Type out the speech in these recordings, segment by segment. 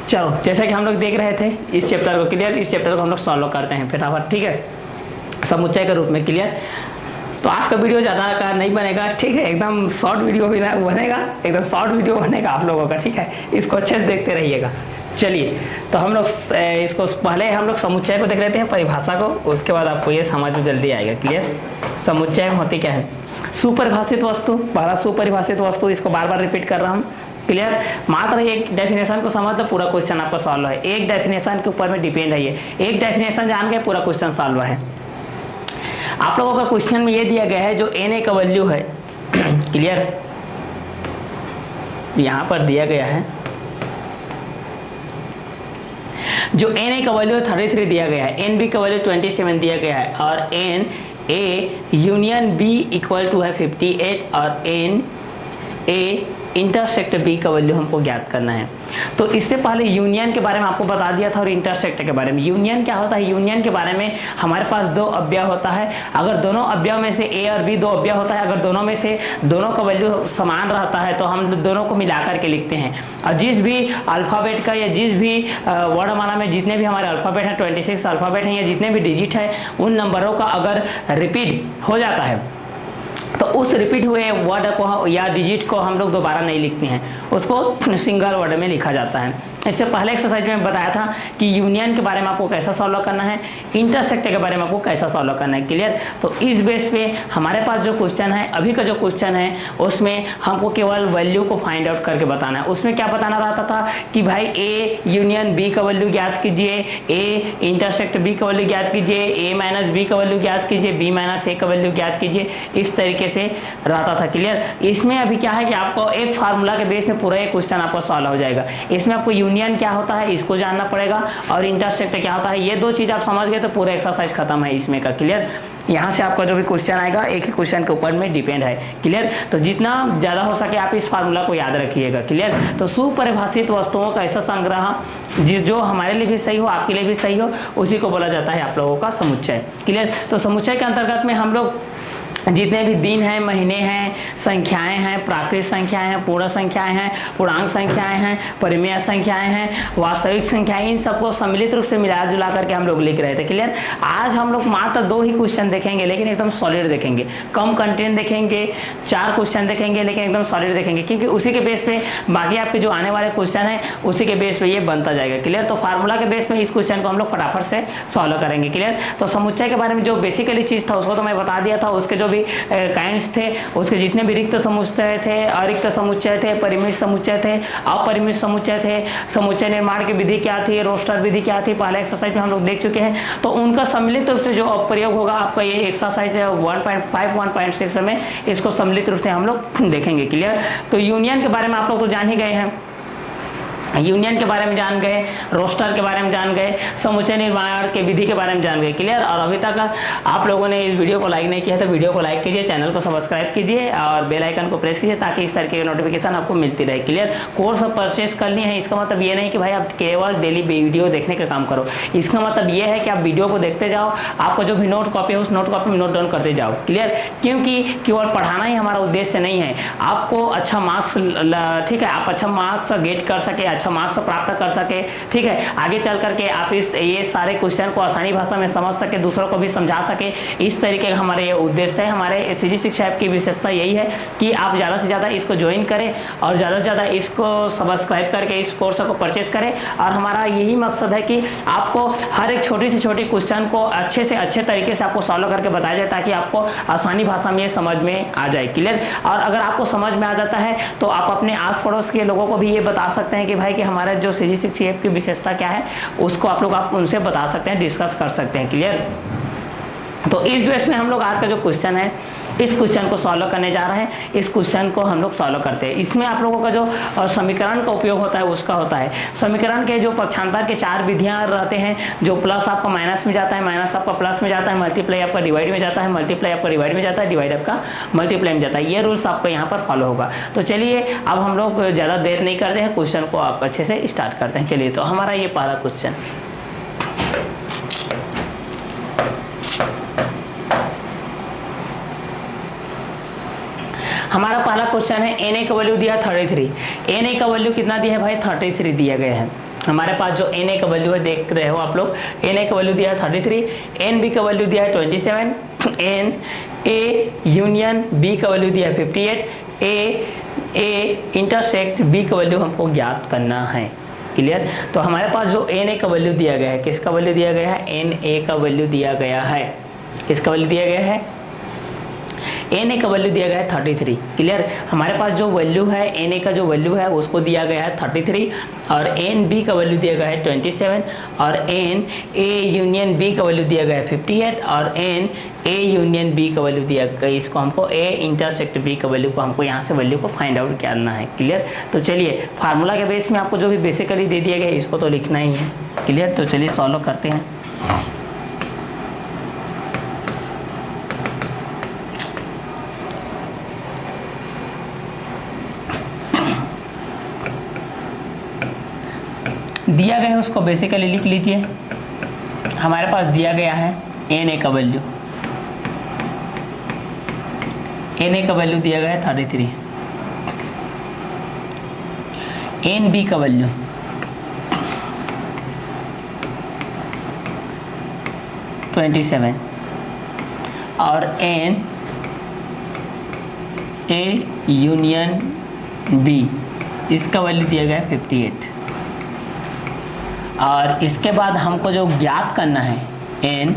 चलो जैसा कि हम लोग देख रहे थे इस चैप्टर को, क्लियर, इस चैप्टर को हम लोग सॉल्व करते हैं फटाफट, ठीक है, समुच्चय के रूप में, क्लियर। तो आज का वीडियो ज़्यादा का नहीं बनेगा, ठीक है, एकदम शॉर्ट वीडियो भी बनेगा, एकदम शॉर्ट वीडियो बनेगा आप लोगों का, ठीक है, इसको अच्छे से देखते रहिएगा। चलिए तो हम लोग इसको पहले हम लोग समुच्चय को देख लेते हैं, परिभाषा को, उसके बाद आपको ये समझ में जल्दी आएगा, क्लियर। समुच्चय में होती क्या है? सुपरिभाषित वस्तु, पहला सुपरिभाषित वस्तु, इसको बार बार रिपीट कर रहा हूँ, क्लियर। मात्र एक डेफिनेशन को समझ तो पूरा क्वेश्चन आपका सॉल्व है, एक डेफिनेशन के ऊपर में डिपेंड है ये, एक डेफिनेशन जान के पूरा क्वेश्चन सॉल्व है। आप लोगों का क्वेश्चन में ये दिया गया है जो Na का वैल्यू है, क्लियर, यहाँ पर दिया गया है जो Na का वैल्यू 33 दिया गया है, Nb का वैल्यू 27 दिया गया है, और Na union B equal to है 58, और Na इंटरसेक्ट B का वैल्यू हमको ज्ञात करना है। तो इससे पहले यूनियन के बारे में आपको बता दिया था और इंटरसेक्ट के बारे में। यूनियन क्या होता है? यूनियन के बारे में हमारे पास दो अव्यय होता है, अगर दोनों अव्यय में से A और B दो अव्यय होता है, अगर दोनों में से दोनों का वैल्यू समान रहता है तो हम दोनों को मिलाकर के लिखते हैं, और जिस भी अल्फ़ाबेट का या जिस भी वर्णमाला में जितने भी हमारे अल्फ़ाबेट हैं, 26 अल्फ़ाबेट हैं, या जितने भी डिजिट है, उन नंबरों का अगर रिपीट हो जाता है तो उस रिपीट हुए वर्ड को या डिजिट को हम लोग दोबारा नहीं लिखते हैं, उसको सिंगल वर्ड में लिखा जाता है। इससे पहले एक्सरसाइज में बताया था कि यूनियन के बारे में आपको कैसा सॉल्व करना है, इंटरसेक्ट के बारे में आपको कैसा सॉल्व करना है, क्लियर। तो इस बेस पे हमारे पास जो क्वेश्चन है, अभी का जो क्वेश्चन है, उसमें हमको केवल वैल्यू को फाइंड आउट करके बताना है। उसमें क्या बताना रहता था कि भाई A यूनियन B का वैल्यू ज्ञात कीजिए, A इंटरसेक्ट B का वैल्यू ज्ञात कीजिए, A माइनस B का वैल्यू ज्ञात कीजिए, B माइनस A का वैल्यू ज्ञात कीजिए, इस तरीके से रहता था, क्लियर। इसमें अभी क्या है कि आपको एक फार्मूला के बेस में पूरा एक क्वेश्चन आपको सॉल्व हो जाएगा। इसमें आपको यूनियन क्या होता है इसको जानना पड़ेगा, और इंटरसेक्ट क्या होता है, ये दो चीज आप समझ गए तो पूरा एक्सरसाइज खत्म है इसमें का, क्लियर। यहाँ से आपका जो भी क्वेश्चन आएगा एक ही क्वेश्चन के ऊपर में डिपेंड है, क्लियर। तो जितना ज़्यादा हो सके आप इस फार्मूला को याद रखिएगा, क्लियर। तो सुपरिभाषित वस्तुओं का ऐसा संग्रह जो हमारे लिए भी सही हो, आपके लिए भी सही हो, उसी को बोला जाता है आप लोगों का समुच्चय, क्लियर। तो समुच्चय के अंतर्गत में हम लोग जितने भी दिन हैं, महीने हैं, संख्याएं हैं, प्राकृतिक संख्याएं हैं, पूर्ण संख्याएं हैं, पूर्णांक संख्याएं हैं, परिमेय संख्याएं हैं, वास्तविक संख्याएं, इन सबको सम्मिलित रूप से मिला जुला करके हम लोग लिख रहे थे, क्लियर। आज हम लोग मात्र 2 ही क्वेश्चन देखेंगे, लेकिन एकदम सॉलिड देखेंगे, कम कंटेंट देखेंगे, 4 क्वेश्चन देखेंगे, लेकिन एकदम सॉलिड देखेंगे, क्योंकि उसी के बेस पे बाकी आपके जो आने वाले क्वेश्चन है उसी के बेस पे ये बनता जाएगा, क्लियर। तो फार्मूला के बेस पे इस क्वेश्चन को हम लोग फटाफट से सॉल्व करेंगे, क्लियर। तो समुच्चय के बारे में जो बेसिकली चीज था उसको तो मैं बता दिया था, उसके जो काइंड्स थे, उसके जितने भी रिक्त समुच्चय थे, अरिक्त समुच्चय थे, परिमित समुच्चय थे, अपरिमित समुच्चय थे, समुच्चय निर्माण की विधि क्या थी, रोस्टर विधि क्या थी, पहले एक्सरसाइज में हम लोग देख चुके हैं। तो उनका सम्मिलित रूप से जो प्रयोग होगा आपका ये एक्सरसाइज है 1.5 1.6 में, इसको सम्मिलित रूप से हम लोग देखेंगे, क्लियर। तो यूनियन के बारे में आप लोग तो जान ही गए हैं, यूनियन के बारे में जान गए, रोस्टर के बारे में जान गए, समुच्चय निर्माण के विधि के बारे में जान गए, क्लियर। और अभी तक आप लोगों ने इस वीडियो को लाइक नहीं किया तो वीडियो को लाइक कीजिए, चैनल को सब्सक्राइब कीजिए और बेल आइकन को प्रेस कीजिए ताकि इस तरह की नोटिफिकेशन आपको मिलती रहे, क्लियर। कोर्स परचेस करनी है इसका मतलब ये नहीं कि भाई आप केवल डेली वीडियो देखने का काम करो, इसका मतलब ये है कि आप वीडियो को देखते जाओ, आपको जो भी नोट कॉपी है उस नोट कॉपी में नोट डाउन करते जाओ, क्लियर। क्योंकि केवल पढ़ाना ही हमारा उद्देश्य नहीं है, आपको अच्छा मार्क्स, ठीक है, आप अच्छा मार्क्स गेट कर सके, अच्छा मार्क्स प्राप्त कर सके, ठीक है, आगे चल करके आप ये सारे क्वेश्चन को आसानी भाषा में समझ सके, दूसरों को भी समझा सके, इस तरीके का हमारे ये उद्देश्य है। हमारे सीजी शिक्षा ऐप की विशेषता यही है कि आप ज़्यादा से ज़्यादा इसको ज्वाइन करें और ज़्यादा से ज़्यादा इसको सब्सक्राइब करके इस कोर्स को परचेज करें, और हमारा यही मकसद है कि आपको हर एक छोटी से छोटी क्वेश्चन को अच्छे से अच्छे तरीके से आपको सॉल्व करके बताया जाए ताकि आपको आसानी भाषा में समझ में आ जाए, क्लियर। और अगर आपको समझ में आ जाता है तो आप अपने आस पड़ोस के लोगों को भी ये बता सकते हैं कि भाई कि हमारा जो सीजी शिक्षा ऐप की विशेषता क्या है, उसको आप उनसे बता सकते हैं, डिस्कस कर सकते हैं, क्लियर। तो इस बेस में हम लोग आज का जो क्वेश्चन है इस क्वेश्चन को सॉल्व करने जा रहे हैं, इस क्वेश्चन को हम लोग सॉल्व करते हैं। इसमें आप लोगों का जो समीकरण का उपयोग होता है उसका होता है, समीकरण के जो पक्षांतर के 4 विधियां रहते हैं, जो प्लस आपका माइनस में जाता है, माइनस आपका प्लस में जाता है, मल्टीप्लाई आपका डिवाइड में जाता है, मल्टीप्लाई आपका डिवाइड में जाता है, डिवाइड आपका मल्टीप्लाई में जाता है, ये रूल्स आपको यहाँ पर फॉलो होगा। तो चलिए अब हम लोग ज़्यादा देर नहीं करते हैं, क्वेश्चन को आप अच्छे से स्टार्ट करते हैं। चलिए तो हमारा ये पहला क्वेश्चन, हमारा पहला क्वेश्चन है Na का वैल्यू दिया 33, Na का वैल्यू कितना दिया है भाई 33 दिया गया है, हमारे पास जो एन ए का वैल्यू है देख रहे हो आप लोग, एन ए का वैल्यू दिया है 33, एन बी का वैल्यू दिया है 27, एन ए यूनियन बी का वैल्यू दिया है 58, ए इंटरसेक्ट बी का वैल्यू हमको ज्ञात करना है। क्लियर? तो हमारे पास जो एन ए का वैल्यू दिया गया है, किसका वैल्यू दिया गया है? एन ए का वैल्यू दिया गया है। किसका वैल्यू दिया गया है? एन ए का वैल्यू दिया गया है 33। क्लियर? हमारे पास जो वैल्यू है एन ए का जो वैल्यू है उसको दिया गया है 33 और एन बी का वैल्यू दिया गया है 27 और एन ए यूनियन बी का वैल्यू दिया गया है 58 और एन ए यूनियन बी का वैल्यू दिया गया, इसको हमको ए इंटरसेक्ट बी का वैल्यू को हमको यहाँ से वैल्यू को फाइंड आउट करना है। क्लियर? तो चलिए फार्मूला के बेस में आपको जो भी बेसिकली दे दिया गया है इसको तो लिखना ही है। क्लियर? तो चलिए सॉल्व करते हैं। दिया गया है उसको बेसिकली लिख लीजिए। हमारे पास दिया गया है एन ए का वैल्यू, एन ए का वैल्यू दिया गया है 33, एन बी का वैल्यू 27 और एन ए यूनियन बी इसका वैल्यू दिया गया है 58 और इसके बाद हमको जो ज्ञात करना है एन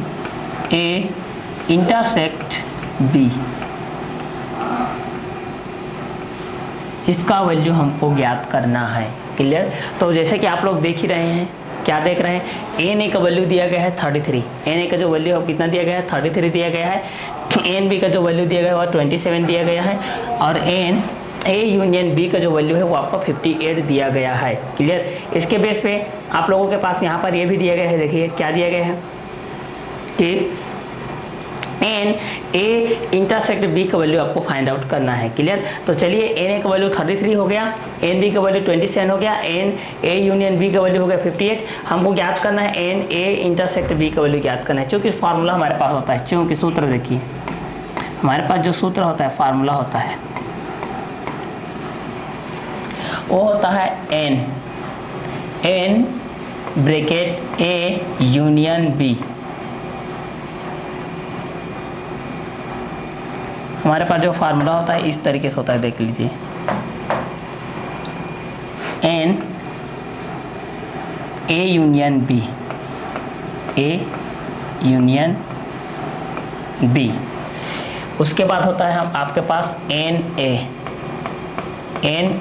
ए इंटरसेक्ट बी, इसका वैल्यू हमको ज्ञात करना है। क्लियर? तो जैसे कि आप लोग देख ही रहे हैं, क्या देख रहे हैं? एन ए का वैल्यू दिया गया है 33, एन ए का जो वैल्यू कितना दिया गया है 33 दिया गया है, एन बी का जो वैल्यू दिया गया है वो 27 दिया गया है और एन ए यूनियन बी का जो वैल्यू है वो आपको 58 दिया गया है। क्लियर? इसके बेस पे आप लोगों के पास यहाँ पर ये भी दिया गया है, देखिए क्या दिया गया है कि एन ए इंटरसेक्ट बी का वैल्यू आपको फाइंड आउट करना है। क्लियर? तो चलिए एन ए का वैल्यू 33 हो गया, एन बी का वैल्यू 27 हो गया, एन ए यूनियन बी का वैल्यू हो गया 58। हमको ज्ञात करना है एन ए इंटरसेक्ट बी का वैल्यू ज्ञात करना है। चूँकि फार्मूला हमारे पास होता है, चूँकि सूत्र देखिए हमारे पास जो सूत्र होता है, फार्मूला होता है वो होता है n bracket A union B. हमारे पास जो फार्मूला होता है इस तरीके से होता है, देख लीजिए n A union B, A union B. उसके बाद होता है हम आपके पास n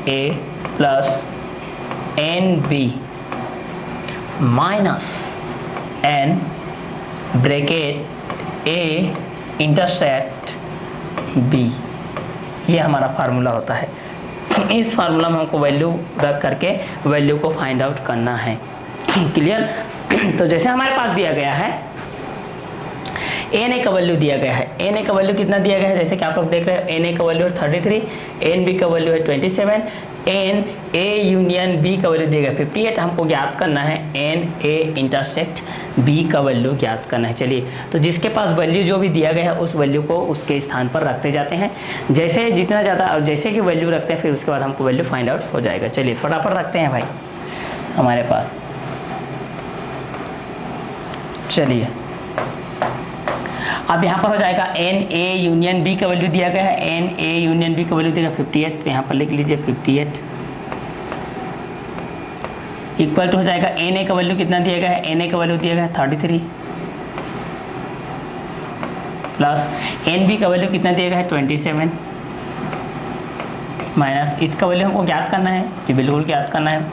A plus n B minus n bracket A intersect B. ये हमारा फार्मूला होता है। इस फार्मूला में हमको वैल्यू रख करके वैल्यू को फाइंड आउट करना है। क्लियर? तो जैसे हमारे पास दिया गया है एन ए का वैल्यू दिया गया है, एन ए का वैल्यू कितना दिया गया है जैसे कि आप लोग देख रहे हो, एन ए का वैल्यू है 33, एन बी का वैल्यू है 27, एन ए यूनियन बी का वैल्यू दिया गया 58। हमको ज्ञात करना है एन ए इंटरसेक्ट बी का वैल्यू ज्ञात करना है। चलिए तो जिसके पास वैल्यू जो भी दिया गया है उस वैल्यू को उसके स्थान पर रखते जाते हैं, जैसे जितना ज़्यादा और जैसे कि वैल्यू रखते हैं फिर उसके बाद हमको वैल्यू फाइंड आउट हो जाएगा। चलिए फटाफट रखते हैं भाई हमारे पास। चलिए अब यहाँ पर हो जाएगा एन ए यूनियन बी का वैल्यू दिया गया है, एन ए यूनियन बी का वैल्यू दिया गया 58, तो यहाँ पर लिख लीजिए 58 इक्वल टू हो जाएगा एन ए का वैल्यू कितना दिया गया है, एन ए का वैल्यू दिया गया है 33 प्लस एन बी का वैल्यू कितना दिया गया है 27 माइनस इसका वैल्यू हमको ज्ञात करना है, जी बिल्कुल ज्ञात करना है,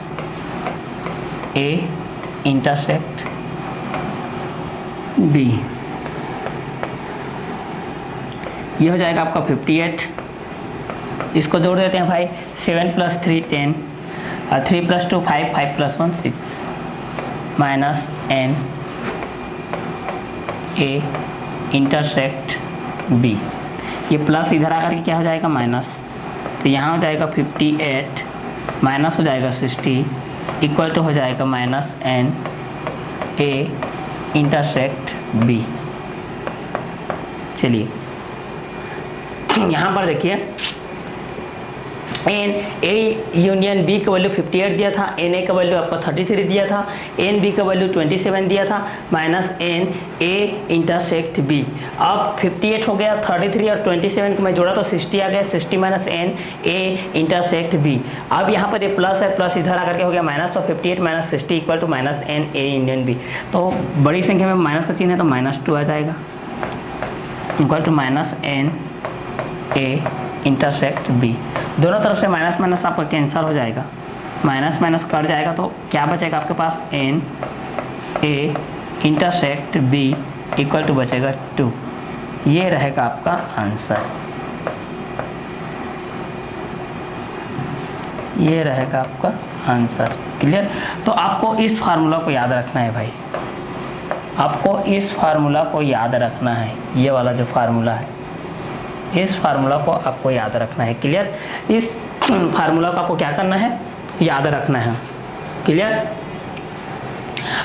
ए इंटरसेक्ट बी। ये हो जाएगा आपका 58, इसको जोड़ देते हैं भाई, 7 + 3 10 और 3 + 2 5 5 + 1 6 minus n A intersect B. ये प्लस इधर आकर के क्या हो जाएगा माइनस, तो यहाँ हो जाएगा 58 माइनस हो जाएगा 60 इक्वल टू हो जाएगा minus n A intersect B. चलिए यहाँ पर देखिए एन ए यूनियन बी का वैल्यू 58 दिया था, एन ए का वैल्यू आपका 33 दिया था, एन बी का वैल्यू 27 दिया था, minus n A intersect B. अब 58 हो गया, 33 और 27 को मैं जोड़ा तो 60 आ गया, 60 minus n A intersect B. अब यहाँ पर ये प्लस है, प्लस इधर आकर के हो गया माइनस, तो 58 minus 60 equal to minus n A union B. तो बड़ी संख्या में माइनस का चिन्ह है तो -2 आ जाएगा, equal to minus n A intersect B. दोनों तरफ से माइनस माइनस आपका कैंसिल हो जाएगा, माइनस माइनस कट जाएगा, तो क्या बचेगा आपके पास, n A intersect B equal to बचेगा 2। ये रहेगा आपका आंसर, ये रहेगा आपका आंसर। क्लियर? तो आपको इस फार्मूला को याद रखना है भाई, आपको इस फार्मूला को याद रखना है, ये वाला जो फार्मूला है इस फार्मूला को आपको याद रखना है। क्लियर? इस फार्मूला को आपको क्या करना है, याद रखना है। क्लियर?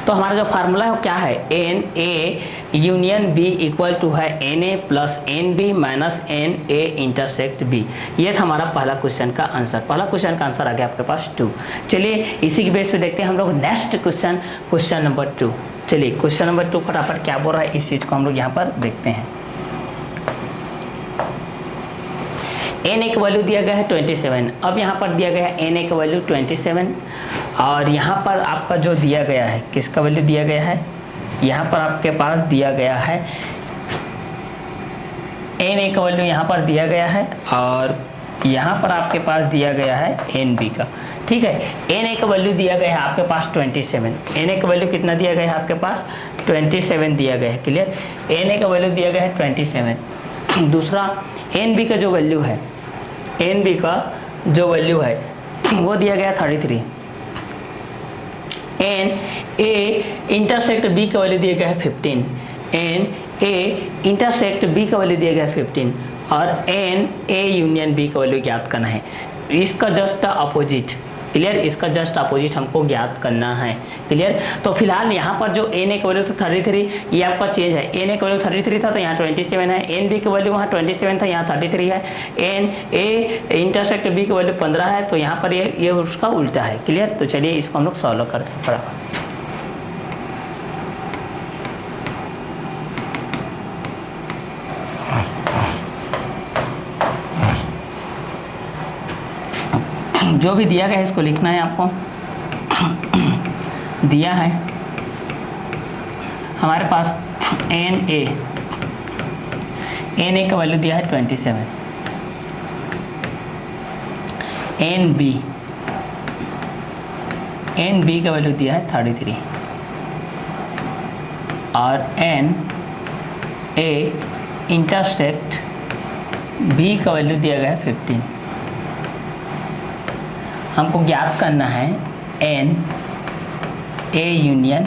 तो हमारा जो फार्मूला है वो क्या है, n A union B equal to है n A plus n B minus n A intersect B. ये था हमारा पहला क्वेश्चन का आंसर। पहला क्वेश्चन का आंसर आ गया आपके पास 2। चलिए इसी के बेस पे देखते हैं हम लोग नेक्स्ट क्वेश्चन, क्वेश्चन नंबर 2। चलिए क्वेश्चन नंबर 2 फटाफट क्या बोल रहा है इस चीज़ को हम लोग यहाँ पर देखते हैं। एन ए का वैल्यू दिया गया है 27। अब यहाँ पर दिया गया है एन ए का वैल्यू 27 और यहाँ पर आपका जो दिया गया है किसका वैल्यू दिया गया है, यहाँ पर आपके पास दिया गया है एन ए का वैल्यू यहाँ पर दिया गया है और यहाँ पर आपके पास दिया गया है एन बी का। ठीक है, एन ए का वैल्यू दिया गया है आपके पास 27। एन ए का वैल्यू कितना दिया गया है आपके पास 27 दिया गया है। क्लियर? एन ए का वैल्यू दिया गया है 27। दूसरा एन बी का जो वैल्यू है, एन बी का जो वैल्यू है वो दिया गया 33। एन ए इंटरसेक्ट बी का वैल्यू दिया गया है 15। एन ए इंटरसेक्ट बी का वैल्यू दिया गया है 15 और एन ए यूनियन बी का वैल्यू ज्ञात करना है। इसका जस्ट अपोजिट। क्लियर? इसका जस्ट अपोजिट हमको ज्ञात करना है। क्लियर? तो फिलहाल यहाँ पर जो एन ए का वैल्यू था 33, ये आपका चेंज है। एन ए का वैल्यू 33 था तो यहाँ 27 है, एन बी का वैल्यू वहाँ 27 था यहाँ 33 है, एन ए इंटरसेक्ट बी का वैल्यू 15 है तो यहाँ पर ये उसका उल्टा है। क्लियर? तो चलिए इसको हम लोग सॉल्व करते हैं फटाफट। जो भी दिया गया है इसको लिखना है आपको। दिया है हमारे पास एन ए का वैल्यू दिया है 27, एन बी का वैल्यू दिया है 33 और एन ए इंटरसेक्ट बी का वैल्यू दिया गया है 15। हमको ज्ञात करना है एन ए यूनियन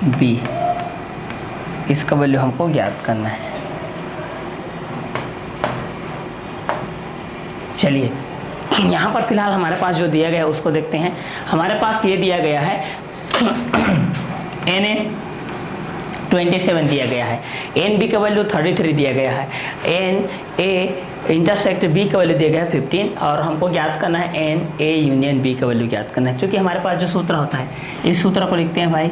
बी, इसका वैल्यू हमको ज्ञात करना है। चलिए यहाँ पर फिलहाल हमारे पास जो दिया गया है उसको देखते हैं। हमारे पास ये दिया गया है एन ए 27 दिया गया है, एन बी का वैल्यू 33 दिया गया है, एन ए इंटरसेक्ट बी का वैल्यू दिया गया है 15 और हमको ज्ञात करना है एन ए यूनियन बी का वैल्यू ज्ञात करना है। क्योंकि हमारे पास जो सूत्र होता है इस सूत्र को लिखते हैं भाई,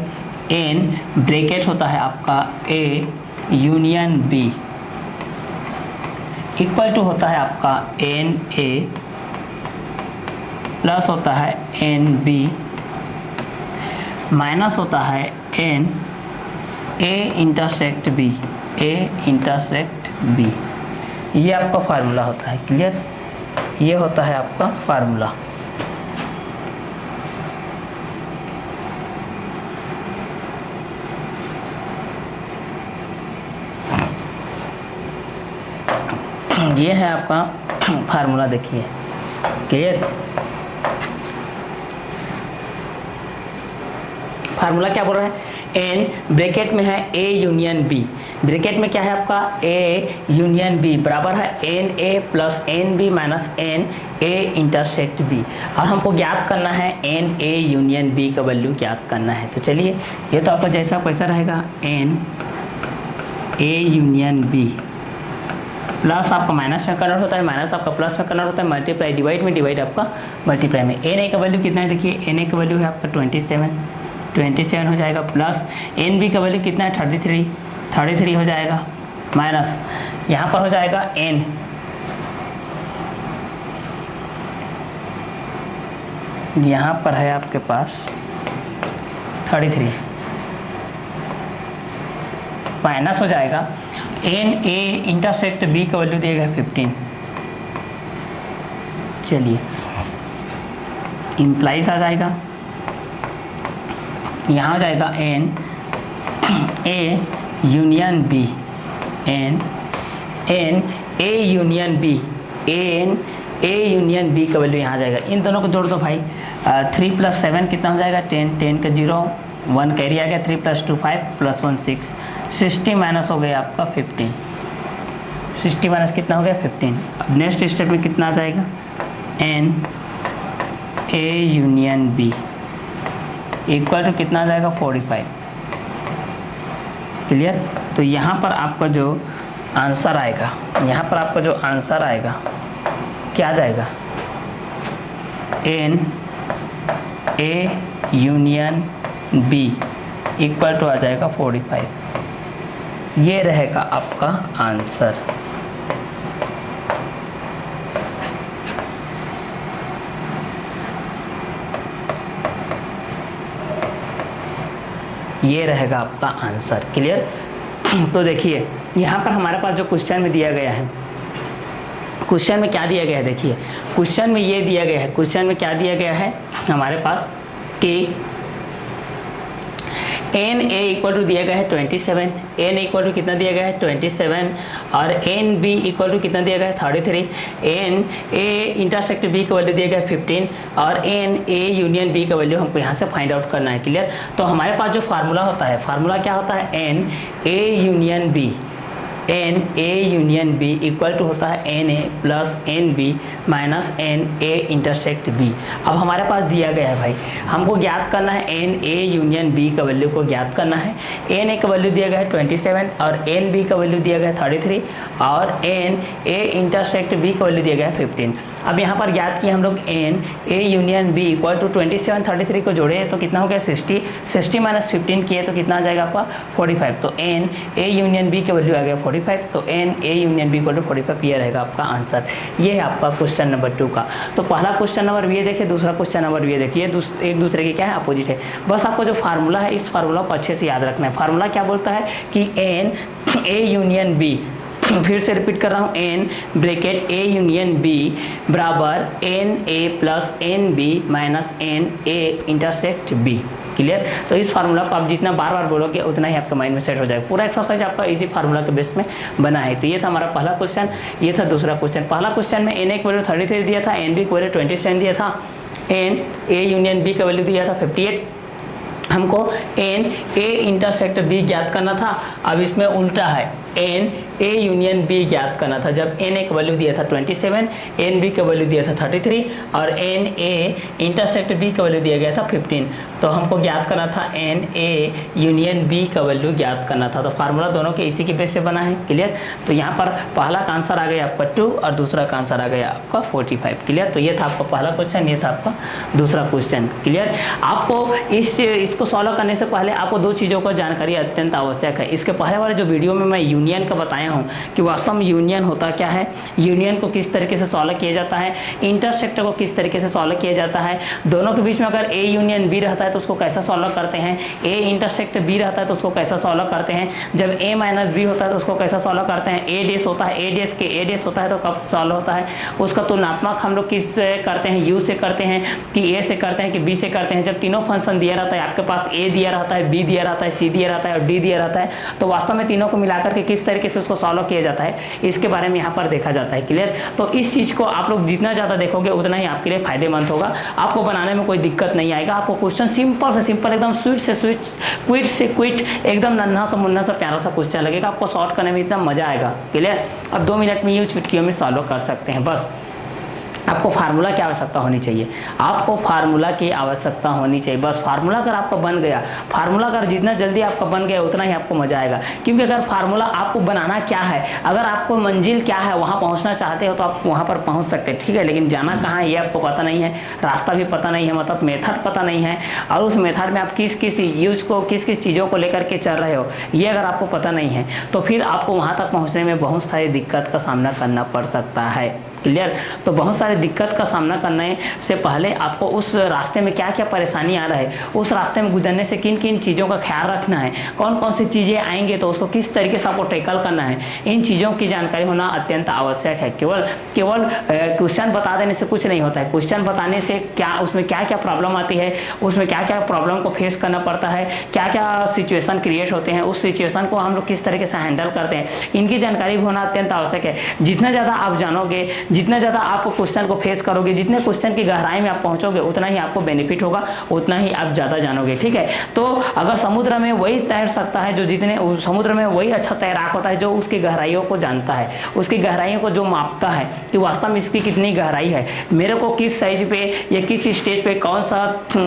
एन ब्रैकेट होता है आपका A union B equal to होता है आपका एन ए प्लस होता है एन बी माइनस होता है n A intersect B, A intersect B. ये आपका फार्मूला होता है। क्लियर? ये होता है आपका फार्मूला। ये है आपका फार्मूला, देखिए। क्लियर? फार्मूला क्या बोल रहा है, एन ब्रैकेट में है ए यूनियन बी, ब्रैकेट में क्या है आपका ए यूनियन बी बराबर है n A plus n B minus n A intersect B और हमको ज्ञात करना है एन ए यूनियन बी का वैल्यू ज्ञात करना है। तो चलिए ये तो आपका जैसा पैसा रहेगा n A union B plus आपका माइनस में कन्वर्ट होता है, माइनस आपका प्लस में कन्वर्ट होता है, मल्टीप्लाई डिवाइड में, डिवाइड आपका मल्टीप्लाई में। एन ए का वैल्यू कितना है देखिए, एन ए का वैल्यू है आपका 27 हो जाएगा, प्लस एन बी का वैल्यू कितना है 33 हो जाएगा, माइनस यहाँ पर हो जाएगा एन, यहाँ पर है आपके पास 33, माइनस हो जाएगा एन ए इंटरसेक्ट बी का वैल्यू देगा 15। चलिए इम्प्लाइज आ जाएगा, यहाँ हो जाएगा n A union B, n A union B, n A union B का वैल्यू यहाँ आ जाएगा। इन दोनों को जोड़ दो भाई, 3 + 7 कितना हो जाएगा 10, 10 का 0, 1 कैरी आ गया, 3 + 2 5 + 1 6, 60 माइनस हो गया आपका 15, 60 माइनस कितना हो गया 15। अब नेक्स्ट स्टेप में कितना आ जाएगा, n A union B equal to कितना आ जाएगा 45। क्लियर। तो यहाँ पर आपका जो आंसर आएगा, यहाँ पर आपका जो आंसर आएगा क्या आ जाएगा, n A union B equal to आ जाएगा 45। ये रहेगा आपका आंसर। ये रहेगा आपका आंसर। क्लियर। तो देखिए यहाँ पर हमारे पास जो क्वेश्चन में दिया गया है, क्वेश्चन में क्या दिया गया है, देखिए क्वेश्चन में ये दिया गया है, क्वेश्चन में क्या दिया गया है हमारे पास कि एन ए इक्वल टू दिया गया है 27, एन इक्वल टू कितना दिया गया है 27, और एन बी इक्वल टू कितना दिया गया है 33, एन ए इंटरसेक्ट बी का वैल्यू दिया गया है 15, और एन ए यूनियन बी का वैल्यू हमको यहाँ से फाइंड आउट करना है। क्लियर। तो हमारे पास जो फार्मूला होता है, फार्मूला क्या होता है, n A union B, n A union B equal to होता है n A plus n B minus n A intersect B. अब हमारे पास दिया गया है भाई, हमको ज्ञात करना है एन ए यूनियन बी का वैल्यू को ज्ञात करना है। एन ए का वैल्यू दिया गया है 27 और एन बी का वैल्यू दिया गया है 33 और एन ए इंटरसेक्ट बी का वैल्यू दिया गया है 15। अब यहाँ पर ज्ञात किया हम लोग n A union B equal to 27 33 को जोड़े तो कितना हो गया 60, 60 माइनस 15 किए तो कितना आ जाएगा आपका 45। तो एन ए यूनियन बी का वैल्यू आ गया 45, तो n A union B equal to 45 ये रहेगा आपका आंसर। ये है आपका क्वेश्चन नंबर 2 का। तो पहला क्वेश्चन नंबर ये देखिए, दूसरा क्वेश्चन नंबर ये देखिए, एक दूसरे के क्या है अपोजिट है। बस आपको जो फार्मूला है इस फार्मूला को अच्छे से याद रखना है। फार्मूला क्या बोलता है कि एन ए यूनियन बी, फिर से रिपीट कर रहा हूँ, n bracket A union B बराबर n A plus n B minus n A intersect B. Clear. तो इस फार्मूला को आप जितना बार बार बोलोगे उतना ही आपका माइंड में सेट हो जाएगा। पूरा एक्सरसाइज आपका इसी फार्मूला के बेस में बना है। तो ये था हमारा पहला क्वेश्चन, ये था दूसरा क्वेश्चन। पहला क्वेश्चन में एन ए का वैल्यू 33 दिया था, एन बी का वैल्यू 27 दिया था, एन ए यूनियन बी का वैल्यू दिया था 58। हमको एन ए इंटरसेक्ट बी ज्ञात करना था। अब इसमें उल्टा है, एन ए यूनियन बी ज्ञात करना था। जब एन ए का वैल्यू दिया था 27, एन बी का वैल्यू दिया था 33 और एन ए इंटरसेक्ट बी का वैल्यू दिया गया था 15। तो हमको ज्ञात करना था एन ए यूनियन बी का वैल्यू ज्ञात करना था। तो फार्मूला दोनों के इसी के बेस से बना है। क्लियर। तो यहाँ पर पहला का आंसर आ गया आपका 2 और दूसरा का आंसर आ गया आपका 45। क्लियर। तो ये था आपका पहला क्वेश्चन, ये था आपका दूसरा क्वेश्चन। क्लियर। आपको इसको सॉल्व करने से पहले आपको दो चीज़ों का जानकारी अत्यंत आवश्यक है। इसके पहले वाले जो वीडियो में मैं यूनियन का बताया हूँ कि वास्तव में यूनियन होता क्या है, यूनियन को किस तरीके से सॉल्व किया जाता है, इंटरसेक्ट को किस तरीके से सॉल्व किया जाता है, दोनों के बीच में अगर ए यूनियन बी रहता है तो उसको कैसा सॉल्व करते हैं, ए इंटरसेक्ट बी रहता है तो उसको कैसा सॉल्व करते हैं, जब ए माइनस बी होता है तो उसको कैसा सॉल्व करते हैं, ए डेस होता है, ए डेस होता है तो कब सॉल्व होता है, उसका तुलनात्मक हम लोग किस से करते हैं, यू से करते हैं कि ए से करते हैं कि बी से करते हैं। जब तीनों फंक्शन दिया रहता है, आपके पास ए दिया रहता है, बी दिया रहता है, सी दिया रहता है और डी दिया रहता है, तो वास्तव में तीनों को मिलाकर के किस तरीके से उसको सॉल्व किया जाता है इसके बारे में यहाँ पर देखा जाता है। क्लियर। तो इस चीज़ को आप लोग जितना ज़्यादा देखोगे उतना ही आपके लिए फायदेमंद होगा, आपको बनाने में कोई दिक्कत नहीं आएगा। आपको क्वेश्चन सिंपल से सिंपल, एकदम स्वीट से स्वीट, क्विट से क्विट, एकदम नन्हा सा मुन्ना सा प्यारा सा क्वेश्चन लगेगा, आपको सॉल्व करने में इतना मजा आएगा। क्लियर। अब 2 मिनट में ये चुटकियों में सॉल्व कर सकते हैं बस। आपको फार्मूला की आवश्यकता होनी चाहिए, आपको फार्मूला की आवश्यकता होनी चाहिए। बस फार्मूला अगर आपका बन गया, फार्मूला अगर जितना जल्दी आपका बन गया उतना ही आपको मजा आएगा। क्योंकि अगर फार्मूला आपको बनाना क्या है, अगर आपको मंजिल क्या है वहाँ पहुँचना चाहते हो तो आप वहाँ पर पहुँच सकते हैं, ठीक है। लेकिन जाना कहाँ है ये आपको पता नहीं है, रास्ता भी पता नहीं है, मतलब मेथड पता नहीं है, और उस मेथड में आप किस किस यूज को, किस किस चीज़ों को लेकर के चल रहे हो, ये अगर आपको पता नहीं है तो फिर आपको वहाँ तक पहुँचने में बहुत सारी दिक्कत का सामना करना पड़ सकता है। क्लियर। तो बहुत सारे दिक्कत का सामना करने से पहले आपको उस रास्ते में क्या क्या परेशानी आ रहा है, उस रास्ते में गुजरने से किन किन चीज़ों का ख्याल रखना है, कौन कौन सी चीज़ें आएंगे तो उसको किस तरीके से आपको टैकल करना है, इन चीज़ों की जानकारी होना अत्यंत आवश्यक है। केवल क्वेश्चन बता देने से कुछ नहीं होता है, क्वेश्चन बताने से क्या उसमें क्या क्या प्रॉब्लम आती है, उसमें क्या क्या प्रॉब्लम को फेस करना पड़ता है, क्या क्या सिचुएशन क्रिएट होते हैं, उस सिचुएशन को हम लोग किस तरीके से हैंडल करते हैं, इनकी जानकारी भी होना अत्यंत आवश्यक है। जितना ज़्यादा आप जानोगे, जितना ज़्यादा आप क्वेश्चन को फेस करोगे, जितने क्वेश्चन की गहराई में आप पहुंचोगे उतना ही आपको बेनिफिट होगा, उतना ही आप ज़्यादा जानोगे, ठीक है। तो अगर समुद्र में वही तैर सकता है जो जितने समुद्र में वही अच्छा तैराक होता है जो उसकी गहराइयों को जानता है, उसकी गहराइयों को जो मापता है कि वास्तव में इसकी कितनी गहराई है, मेरे को किस साइज पे या किस स्टेज पे कौन सा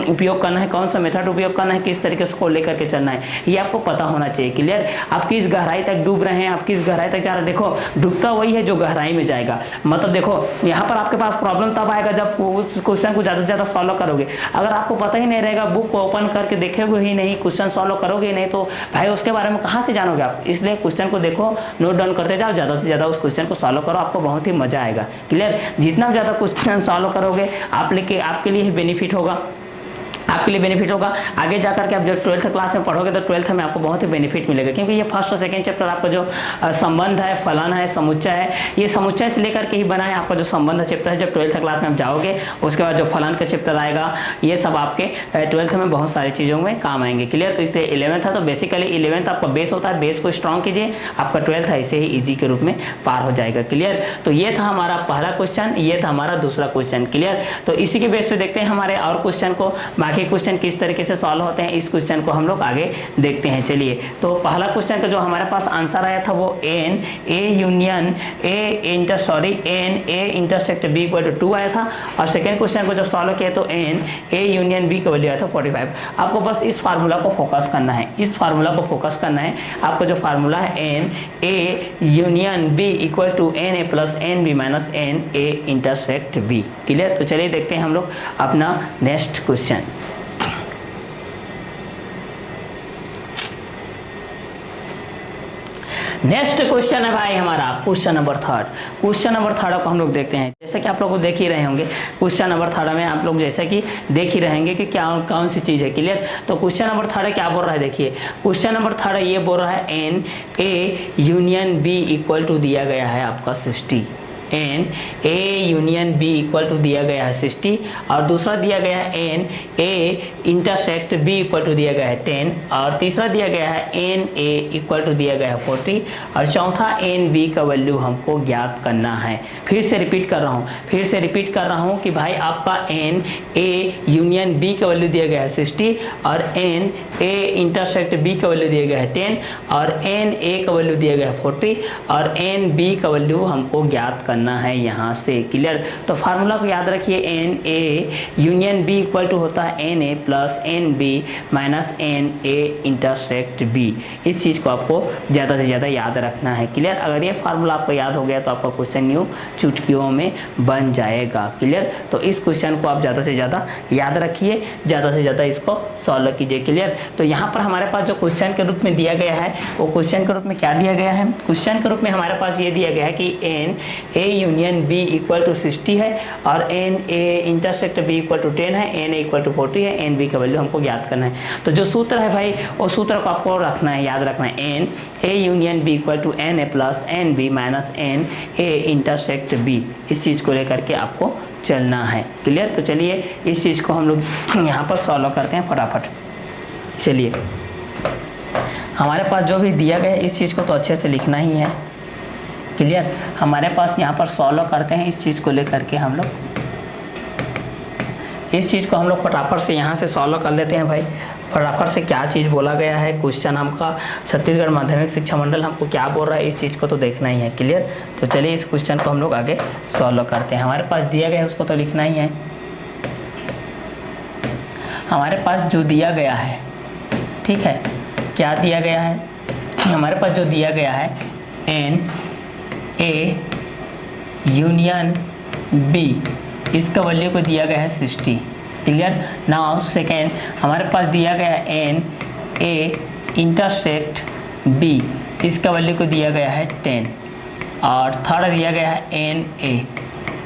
उपयोग करना है, कौन सा मेथड उपयोग करना है, किस तरीके से को लेकर के चलना है, ये आपको पता होना चाहिए। क्लियर। आप किस गहराई तक डूब रहे हैं, आप किस गहराई तक जा रहे हैं। देखो डूबता वही है जो गहराई में जाएगा। मतलब देखो यहाँ पर आपके पास प्रॉब्लम तब आएगा जब उस क्वेश्चन को ज़्यादा से ज़्यादा सॉल्व करोगे। अगर आपको पता ही नहीं रहेगा, बुक को ओपन करके देखेगे ही नहीं, क्वेश्चन सॉल्व करोगे ही नहीं, तो भाई उसके बारे में कहाँ से जानोगे आप। इसलिए क्वेश्चन को देखो, नोट डाउन करते जाओ, ज़्यादा से ज़्यादा उस क्वेश्चन को सॉल्व करो, आपको बहुत ही मजा आएगा। क्लियर। जितना ज़्यादा क्वेश्चन सॉल्व करोगे आपके लिए बेनिफिट होगा, आपके लिए बेनिफिट होगा। आगे जाकर के आप जब 12th क्लास में पढ़ोगे तो 12th में आपको बहुत ही बेनिफिट मिलेगा, क्योंकि ये फर्स्ट और सेकंड चैप्टर आपका जो संबंध है, फलन है, समुच्चय है, ये समुच्चय से लेकर के ही बना है। आपका जो संबंध चैप्टर है जब 12th क्लास में आप जाओगे, उसके बाद जो फलन का चैप्टर आएगा, ये सब आपके 12th में बहुत सारी चीज़ों में काम आएंगे। क्लियर। तो इसलिए 11th है तो बेसिकली 11th आपका बेस होता है, बेस को स्ट्रॉन्ग कीजिए, आपका 12th ऐसे ही ईजी के रूप में पार हो जाएगा। क्लियर। तो ये था हमारा पहला क्वेश्चन, ये था हमारा दूसरा क्वेश्चन। क्लियर। तो इसी के बेस पे देखते हैं हमारे और क्वेश्चन को, बाकी क्वेश्चन किस तरीके से सॉल्व होते हैं, इस क्वेश्चन को हम लोग आगे देखते हैं। चलिए, तो पहला क्वेश्चन का जो हमारे पास आंसर आया था वो n A intersect B equal to 2 आया था, और सेकंड क्वेश्चन को जब सॉल्व किया तो एन ए यूनियन बी का वैल्यू आया था 45। आपको बस इस फार्मूला को फोकस करना है, इस फार्मूला को फोकस करना है। आपका जो फार्मूला है n A union B equal to n A plus n B minus n A intersect B. Clear. तो चलिए देखते हैं हम लोग अपना नेक्स्ट क्वेश्चन। नेक्स्ट क्वेश्चन है भाई हमारा question number third. Question number third को हम लोग देखते हैं। जैसे कि आप लोग देख ही रहे होंगे, क्वेश्चन नंबर थर्ड में आप लोग जैसे कि देख ही रहेंगे कि क्या कौन सी चीज़ है। क्लियर। तो क्वेश्चन नंबर थर्ड क्या बोल रहा है, देखिए क्वेश्चन नंबर थर्ड ये बोल रहा है n A union B equal to दिया गया है आपका 60, n A union B equal to दिया गया है 60, और दूसरा दिया गया है n A intersect B equal to दिया गया है 10, और तीसरा दिया गया है एन ए इक्वल टू दिया गया है 40, और चौथा एन बी का वैल्यू हमको ज्ञात करना है। फिर से रिपीट कर रहा हूँ कि भाई आपका एन ए यूनियन बी का वैल्यू दिया गया है 60, और एन ए इंटरसेक्ट बी का वैल्यू दिया गया है 10, और एन ए का वैल्यू दिया गया है 40, और एन बी का वैल्यू हमको ज्ञात करना है यहाँ से। क्लियर। तो फार्मूला को याद रखिए, n A union B equal to होता है n A plus n B minus n A intersect B. इस चीज़ को आपको ज़्यादा से ज़्यादा याद रखना है। क्लियर। अगर ये फार्मूला आपको याद हो गया तो आपका क्वेश्चन न्यू चुटकियों में बन जाएगा। क्लियर। तो इस क्वेश्चन को आप ज़्यादा से ज़्यादा याद रखिए, ज़्यादा से ज़्यादा इसको सॉल्व कीजिए। क्लियर। तो यहाँ पर हमारे पास जो क्वेश्चन के रूप में दिया गया है वो क्वेश्चन के रूप में क्या दिया गया है, क्वेश्चन के रूप में हमारे पास ये दिया गया है कि n A union B equal to 60 है, और n A intersect B equal to 10 है, एन ए इक्वल टू 40 है, एन बी का वैल्यू हमको ज्ञात करना है। तो जो सूत्र है भाई वो सूत्र को आपको रखना है, याद रखना है, n A union B equal to n A plus n B minus n A intersect B. इस चीज़ को लेकर के आपको चलना है। क्लियर। तो चलिए इस चीज़ को हम लोग यहाँ पर सॉल्व करते हैं फटाफट। चलिए, हमारे पास जो भी दिया गया है इस चीज़ को तो अच्छे से लिखना ही है। क्लियर। हमारे पास यहाँ पर सॉल्व करते हैं इस चीज़ को लेकर के हम लोग। इस चीज़ को हम लोग फटाफट से यहाँ से सॉल्व कर लेते हैं भाई। फटाफट से क्या चीज़ बोला गया है, क्वेश्चन हमका छत्तीसगढ़ माध्यमिक शिक्षा मंडल हमको क्या बोल रहा है, इस चीज़ को तो देखना ही है। क्लियर? तो चलिए इस क्वेश्चन को हम लोग आगे सॉल्व करते हैं। हमारे पास दिया गया है उसको तो लिखना ही है। हमारे पास जो दिया गया है, ठीक है, क्या दिया गया है, हमारे पास जो दिया गया है एन ए यूनियन बी, इसका वैल्यू को दिया गया है 60। क्लियर? नाउ सेकेंड हमारे पास दिया गया है एन ए इंटरसेक्ट बी, इसका वैल्यू को दिया गया है 10। और थर्ड दिया गया है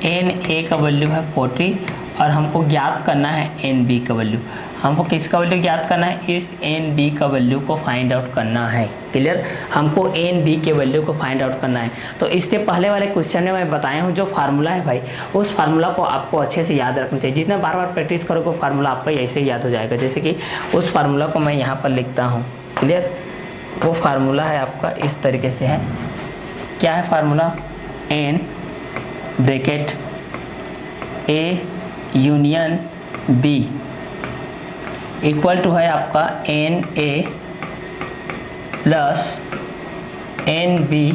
एन ए का वैल्यू है 40 और हमको ज्ञात करना है एन बी का वैल्यू। हमको किसका वैल्यू ज्ञात करना है, इस एन बी का वैल्यू को फाइंड आउट करना है। क्लियर? हमको एन बी के वैल्यू को फाइंड आउट करना है। तो इससे पहले वाले क्वेश्चन में मैं बताया हूँ जो फार्मूला है भाई, उस फार्मूला को आपको अच्छे से याद रखना चाहिए। जितना बार बार प्रैक्टिस करोगे फार्मूला आपका ऐसे ही याद हो जाएगा। जैसे कि उस फार्मूला को मैं यहाँ पर लिखता हूँ। क्लियर? वो फार्मूला है आपका इस तरीके से है। क्या है formula? N bracket A union B equal to है आपका n A plus n B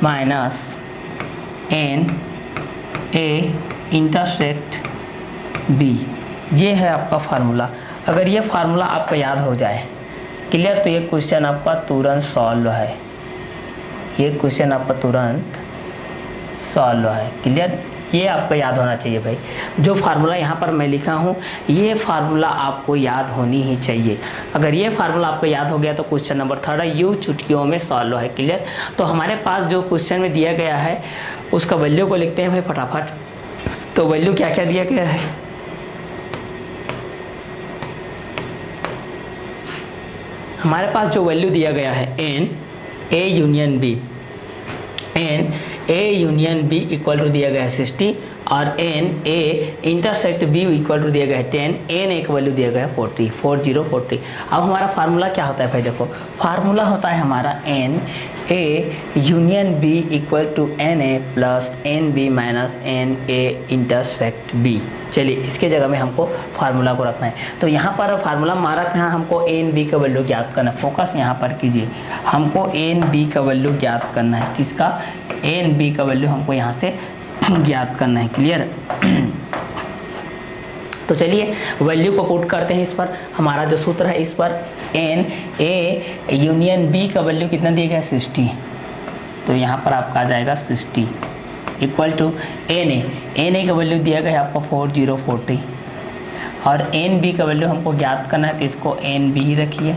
minus n A intersect B. ये है आपका फार्मूला। अगर ये फार्मूला आपको याद हो जाए, क्लियर, तो ये क्वेश्चन आपका तुरंत सॉल्व है। ये क्वेश्चन आपका तुरंत सॉल्व है। क्लियर? ये आपको याद होना चाहिए भाई। जो फार्मूला यहाँ पर मैं लिखा हूँ ये फार्मूला आपको याद होनी ही चाहिए। अगर ये फार्मूला आपको याद हो गया तो क्वेश्चन नंबर 3 यूं चुटकियों में सॉल्व है। क्लियर? तो हमारे पास जो क्वेश्चन में दिया गया है उसका वैल्यू को लिखते हैं भाई फटाफट। तो वैल्यू क्या क्या दिया गया है, हमारे पास जो वैल्यू दिया गया है n A union B, n A union B equal to दिया गया है 60 और n A intersect B equal to दिया गया है 10, एन एक वैल्यू दिया गया है 40। अब हमारा फार्मूला क्या होता है भाई? देखो फार्मूला होता है हमारा n A union B equal to n A plus n B minus n A intersect B. चलिए इसके जगह में हमको फार्मूला को रखना है। तो यहाँ पर फार्मूला मारा रखना है, हमको एन बी का वैल्यू ज्ञात करना है। फोकस यहाँ पर कीजिए, हमको एन बी का वैल्यू ज्ञात करना है। किसका? एन बी का वैल्यू हमको यहाँ से ज्ञात करना है। क्लियर? तो चलिए वैल्यू को पुट करते हैं इस पर। हमारा जो सूत्र है इस पर एन ए यूनियन बी का वैल्यू कितना दिया गया है 60। तो यहाँ पर आपका आ जाएगा 60 इक्वल टू एन ए का वैल्यू दिया गया है आपको 4040 और एन बी का वैल्यू हमको ज्ञात करना है तो इसको एन बी ही रखिए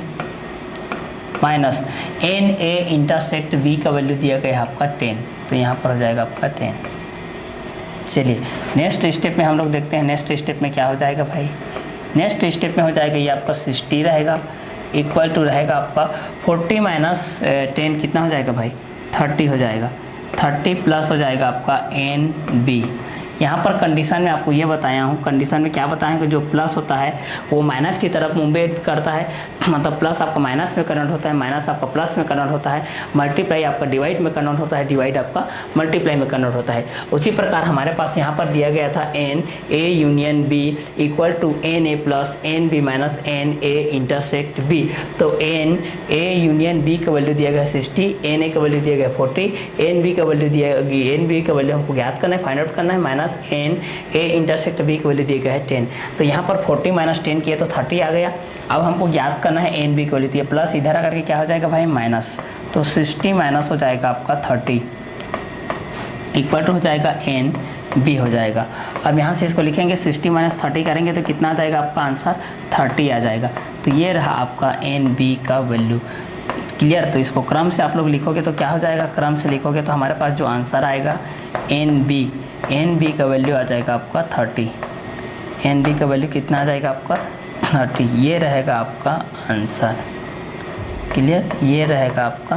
minus n A intersect B का वैल्यू दिया गया है आपका 10। तो यहाँ पर हो जाएगा आपका 10। चलिए नेक्स्ट स्टेप में हम लोग देखते हैं। नेक्स्ट स्टेप में क्या हो जाएगा भाई? नेक्स्ट स्टेप में हो जाएगा ये आपका 60 रहेगा इक्वल टू रहेगा आपका 40 माइनस 10 कितना हो जाएगा भाई? 30 हो जाएगा। 30 प्लस हो जाएगा आपका एन बी। यहाँ पर कंडीशन में आपको ये बताया हूँ, कंडीशन में क्या बताएं कि जो प्लस होता है वो माइनस की तरफ मूवमेंट करता है, मतलब प्लस आपका माइनस में कन्वर्ट होता है, माइनस आपका प्लस में कन्वर्ट होता है, मल्टीप्लाई आपका डिवाइड में कन्वर्ट होता है, डिवाइड आपका मल्टीप्लाई में कन्वर्ट होता है। उसी प्रकार हमारे पास यहाँ पर दिया गया था n A union B equal to n A plus n B minus n A intersect B. तो एन ए यूनियन बी का वैल्यू दिया गया 60, एन ए का वैल्यू दिया गया 40, एन बी का वैल्यू दिया एन बी का वैल्यू हमको ज्ञात करना है, फाइंड आउट करना है, minus n A intersect B की वैल्यू दिया गया है 10। तो यहाँ पर 40 माइनस 10 किया तो 30 आ गया। अब हमको ज्ञात करना है एन बी की वैल्यू, प्लस इधर आकर के क्या हो जाएगा भाई? माइनस। तो 60 माइनस हो जाएगा आपका 30 इक्वल टू हो जाएगा एन बी हो जाएगा। अब यहाँ से इसको लिखेंगे 60 माइनस 30 करेंगे तो कितना आ जाएगा आपका आंसर? 30 आ जाएगा। तो ये रहा आपका एन बी का वैल्यू। क्लियर? तो इसको क्रम से आप लोग लिखोगे तो क्या हो जाएगा? क्रम से लिखोगे तो हमारे पास जो आंसर आएगा एन बी का वैल्यू आ जाएगा आपका 30। एन बी का वैल्यू कितना आ जाएगा आपका? 30। ये रहेगा आपका आंसर। क्लियर? ये रहेगा आपका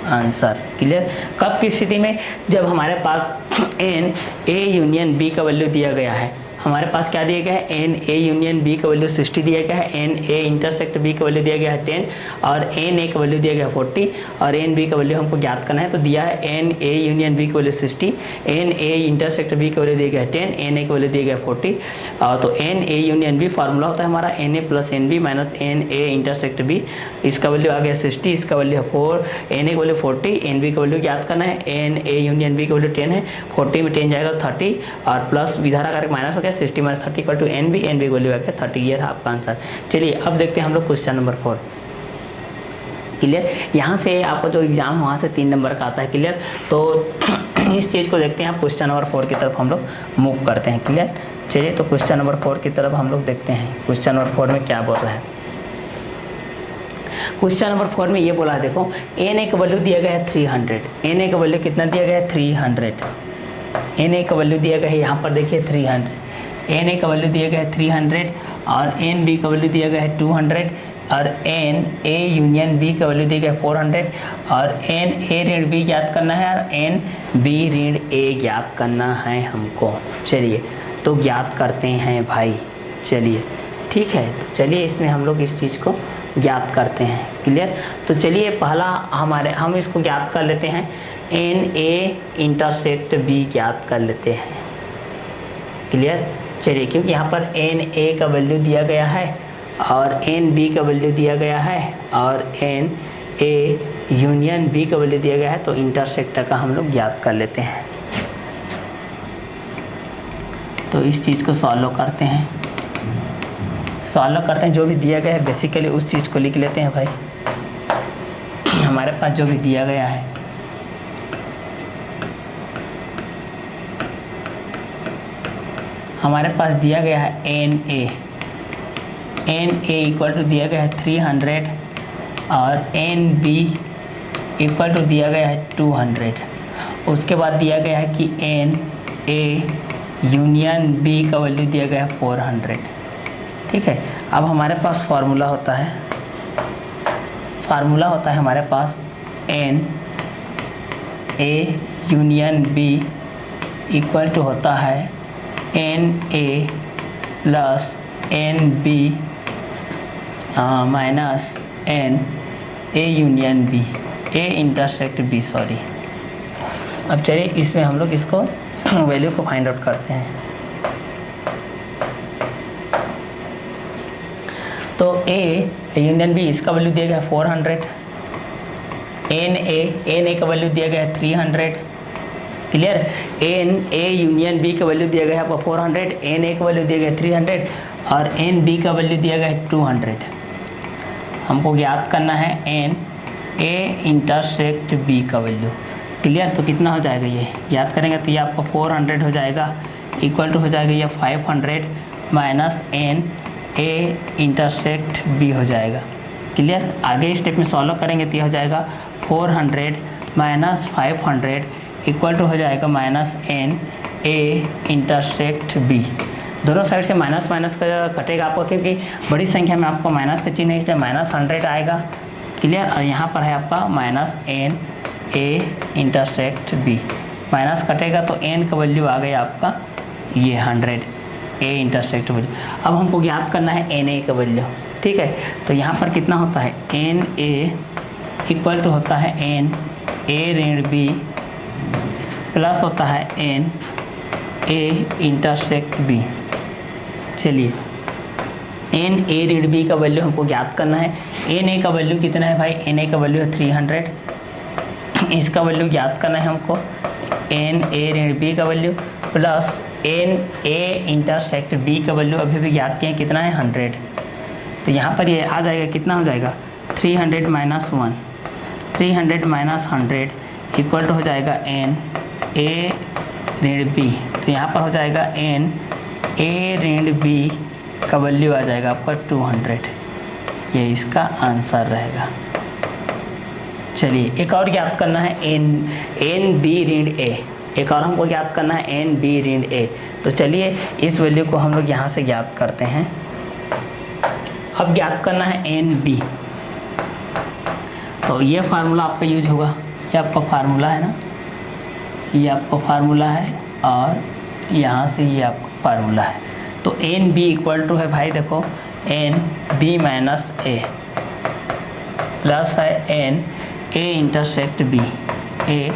आंसर। क्लियर? कब की स्थिति में? जब हमारे पास एन ए यूनियन बी का वैल्यू दिया गया है। हमारे पास क्या दिया गया है, एन ए यूनियन बी का वैल्यू 60 दिया गया है, एन ए इंटरसेक्ट बी का वैल्यू दिया गया है 10 और एन ए का वैल्यू दिया गया है 40 और एन बी का वैल्यू हमको ज्ञात करना है। तो दिया है एन ए यूनियन बी का value 60, n A intersect B का वैल्यू दिया गया है 10, एन ए का वैल्यू दिया गया है 40। तो n A union B formula होता है हमारा n A plus n B minus n A intersect B, इसका वैल्यू आ गया 60, इसका वैल्यू है 4, एन ए का वैल्यू 40, एन बी का वैल्यू ज्ञात करना है, एन ए यूनियन बी का वैल्यू 10 है, 40 में 10 जाएगा 30 और प्लस इधर आकर माइनस हो गया 60 minus 30 equal to n B का वैल्यू आ गया 30। ये था आपका आंसर। चलिए अब देखते हैं हम लोग क्वेश्चन नंबर 4। क्लियर, यहाँ से आपका जो एग्जाम है वहाँ से 3 नंबर का आता है। क्लियर, तो इस चीज़ को देखते हैं। क्वेश्चन नंबर 4 की तरफ हम लोग मूव करते हैं। क्लियर, चलिए तो क्वेश्चन नंबर 4 की तरफ हम लोग देखते हैं क्वेश्चन नंबर 4 में क्या बोल रहा है। क्वेश्चन नंबर 4 में ये बोला है, देखो एन ए का वैल्यू दिया गया है 300, एन ए का वैल्यू कितना दिया गया है 300, एन ए का वैल्यू दिया गया है यहाँ पर देखिए 300, एन ए का वैल्यू दिया गया है 300 और एन बी का वैल्यू दिया गया है 200 और एन ए यूनियन बी का वैल्यू दिया गया है 400 और एन ए ऋण बी ज्ञात करना है और एन बी ऋण ए ज्ञात करना है हमको। चलिए तो ज्ञात करते हैं भाई। चलिए ठीक है, तो चलिए इसमें हम लोग इस चीज़ को ज्ञात करते हैं। क्लियर, तो चलिए पहला हम इसको ज्ञात कर लेते हैं, एन ए इंटरसेक्ट बी ज्ञात कर लेते हैं। क्लियर, चलिए क्योंकि यहाँ पर एन ए का वैल्यू दिया गया है और एन बी का वैल्यू दिया गया है और एन ए यूनियन बी का वैल्यू दिया गया है, तो इंटरसेक्ट का हम लोग ज्ञात कर लेते हैं। तो इस चीज़ को सॉल्व करते हैं, जो भी दिया गया है बेसिकली उस चीज़ को लिख लेते हैं भाई। हमारे पास जो भी दिया गया है, हमारे पास दिया गया है एन ए इक्वल टू दिया गया है 300 और एन बी इक्वल टू दिया गया है 200। उसके बाद दिया गया है कि एन ए यूनियन बी का वैल्यू दिया गया है 400। ठीक है, अब हमारे पास फार्मूला होता है हमारे पास n A union B equal to होता है n A plus n B minus n A union B, A intersect B, sorry. अब चलिए इसमें हम लोग इसको वैल्यू को फाइंड आउट करते हैं। तो ए यूनियन बी इसका वैल्यू दिया गया है 400, एन ए का वैल्यू दिया गया है 300। Clear, n A union B का वैल्यू दिया गया है आपको 400, एन ए का वैल्यू दिया गया है 300 और एन बी का वैल्यू दिया गया है 200। हमको ज्ञात करना है एन ए इंटरसेक्ट बी का वैल्यू। क्लियर, तो कितना हो जाएगा ये ज्ञात करेंगे तो ये आपका 400 हो जाएगा, इक्वल टू हो जाएगा ये 500 minus n A intersect B हो जाएगा। क्लियर, आगे स्टेप में सॉल्व करेंगे तो ये हो जाएगा 400 माइनस 500 इक्वल टू हो जाएगा minus n A intersect B. दोनों साइड से माइनस का कटेगा आपको, क्योंकि बड़ी संख्या में आपको माइनस का चिन्ह है इसलिए -100 आएगा। क्लियर, और यहाँ पर है आपका minus n A intersect B, minus कटेगा तो एन का वैल्यू आ गया आपका ये 100 ए इंटरसेक्ट वैल्यू। अब हमको ज्ञात करना है एन ए का वैल्यू। ठीक है, तो यहाँ पर कितना होता है एन ए इक्वल टू होता है एन ए ऋण बी प्लस होता है एन ए इंटरसेक्ट बी। चलिए एन ए ऋण बी का वैल्यू हमको ज्ञात करना है। एन ए का वैल्यू कितना है भाई, एन ए का वैल्यू है 300, इसका वैल्यू ज्ञात करना है हमको एन ए ऋण बी का value plus n A intersect B का वैल्यू अभी भी ज्ञात किया कितना है 100। तो यहाँ पर ये आ जाएगा, कितना हो जाएगा 300 माइनस 1, 300 माइनस 100 इक्वल टू हो जाएगा एन ए ऋण बी। तो यहाँ पर हो जाएगा एन ए ऋण बी का वैल्यू आ जाएगा आपका 200। ये इसका आंसर रहेगा। चलिए एक और ज्ञात करना है एन बी ऋण ए, एक और हमको ज्ञात करना है एन बी ऋण ए। तो चलिए इस वैल्यू को हम लोग यहाँ से ज्ञात करते हैं। अब ज्ञात करना है एन बी, तो ये फार्मूला आपका यूज होगा, ये आपका फार्मूला है ना, ये आपका फार्मूला है और यहाँ से ये आपका फार्मूला है। तो एन बी इक्वल टू है भाई देखो n B minus A plus है n A intersect B, A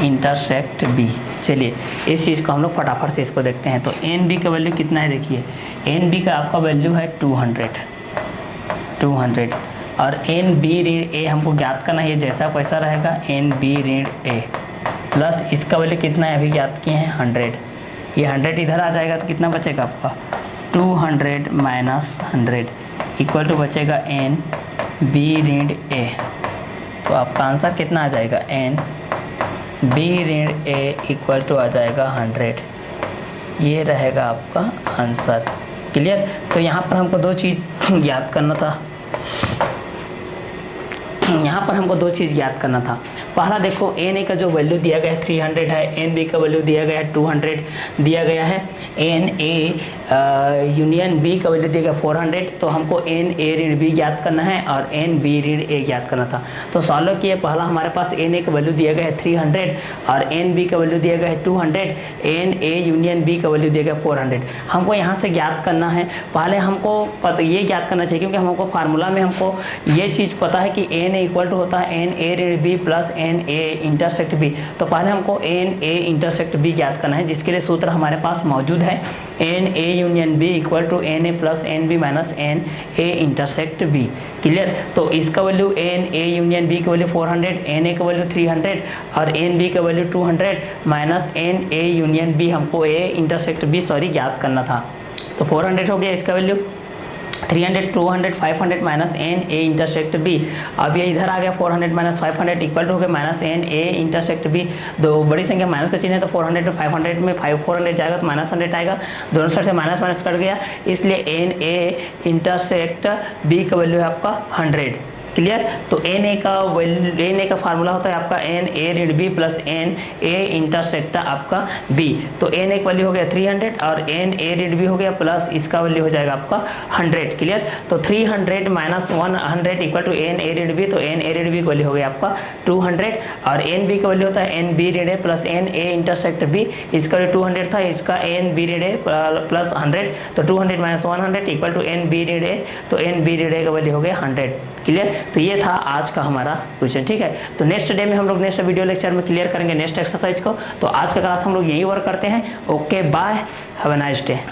intersect B. चलिए इस चीज़ को हम लोग फटाफट से इसको देखते हैं। तो एन बी का वैल्यू कितना है देखिए, एन बी का आपका वैल्यू है 200 और एन बी ऋण ए हमको ज्ञात करना है, जैसा पैसा रहेगा एन बी ऋण ए प्लस इसका वैल्यू कितना है अभी ज्ञात किए हैं 100, ये 100 इधर आ जाएगा तो कितना बचेगा आपका 200 माइनस 100 इक्वल टू बचेगा एन बी ऋण ए। तो आपका आंसर कितना आ जाएगा एन बी ऋण ए इक्वल टू आ जाएगा 100, ये रहेगा आपका आंसर। क्लियर। तो यहाँ पर हमको दो चीज़ याद करना था, यहाँ पर हमको दो चीज़ याद करना था। पहला देखो एन ए का जो वैल्यू दिया गया है 300 है, एन बी का वैल्यू दिया गया है 200 दिया गया है, एन ए यूनियन बी का वैल्यू दिया गया 400। तो हमको एन ए ऋण बी ज्ञात करना है और एन बी ऋण ए ज्ञात करना था। तो सॉल्व किए, पहला हमारे पास एन ए का वैल्यू दिया गया है 300 और एन बी का वैल्यू दिया गया है 200, एन ए यूनियन बी का वैल्यू दिया गया 400। हमको यहाँ से ज्ञात करना है, पहले हमको ये ज्ञात करना चाहिए क्योंकि हमको फार्मूला में हमको ये चीज़ पता है कि एन ए इक्वल टू होता है एन ए ऋण B plus n A intersect B. तो पहले हमको एन ए इंटरसेक्ट बी ज्ञात करना है, जिसके लिए सूत्र हमारे पास मौजूद है n A union B equal to n A plus n B minus n A intersect B. Clear. तो इसका value n A union B का वैल्यू 400, एन ए का वैल्यू 300 और एन बी का value 200 minus n A union B हमको A intersect B ज्ञात करना था। तो 400 हो गया इसका value, 300 200 500 minus n A intersect B. अब ये इधर आ गया 400 माइनस 500 इक्वल टू हो गया minus n A intersect B. दो बड़ी संख्या माइनस का चिन्ह है तो 400 to 500 में 400 जाएगा तो माइनस 100 आएगा, दोनों साइड से माइनस माइनस कट गया, इसलिए एन ए इंटरसेक्ट बी का वैल्यू है आपका 100। क्लियर। तो एन ए का फार्मूला होता है आपका एन ए ऋण B plus n A intersect आपका बी। तो एन ए का वैल्यू हो गया 300 और एन ए ऋण बी हो गया प्लस इसका वैल्यू हो जाएगा आपका 100। क्लियर। तो 300 minus 100 equal to n A ऋण बी, तो एन ए ऋण बी का वैल्यू हो गया आपका 200 और एन बी का वैल्यू होता है एन बी ऋण A plus n A intersect B, इसका वैल्यू 200 था, इसका एन बी ऋण ए प्लस 100, तो 200 minus 100 equal to n B ऋण ए, तो एन बी ऋण ए का वैल्यू हो गया 100। क्लियर। तो ये था आज का हमारा क्वेश्चन। ठीक है। तो नेक्स्ट डे में हम लोग नेक्स्ट वीडियो लेक्चर में क्लियर करेंगे नेक्स्ट एक्सरसाइज को। तो आज का क्लास हम लोग यही वर्क करते हैं। Okay bye, have a nice day.